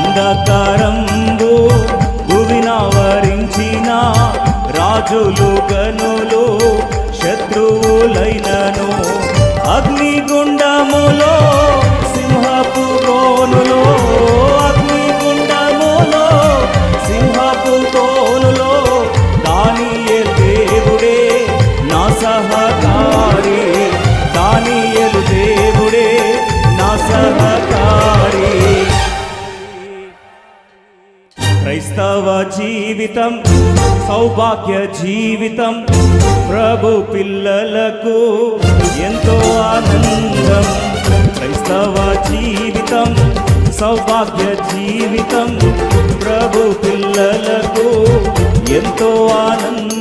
అంధకారంబు భువినావరించిన రాజులు గనులు శత్రువులైనను అగ్నిగుండములో సింహపు కోనులో అగ్నిగుండములో సింహపు కోనులో దానియేలు దేవుడే నా సహకారి దానియేలు దేవుడే నా సహకారి. క్రైస్తవ జీవితం సౌభాగ్య జీవితం ప్రభు పిల్లలకు ఎంతో ఆనందం. క్రైస్తవ జీవితం సౌభాగ్య జీవితం ప్రభు పిల్లలకు ఎంతో ఆనందం.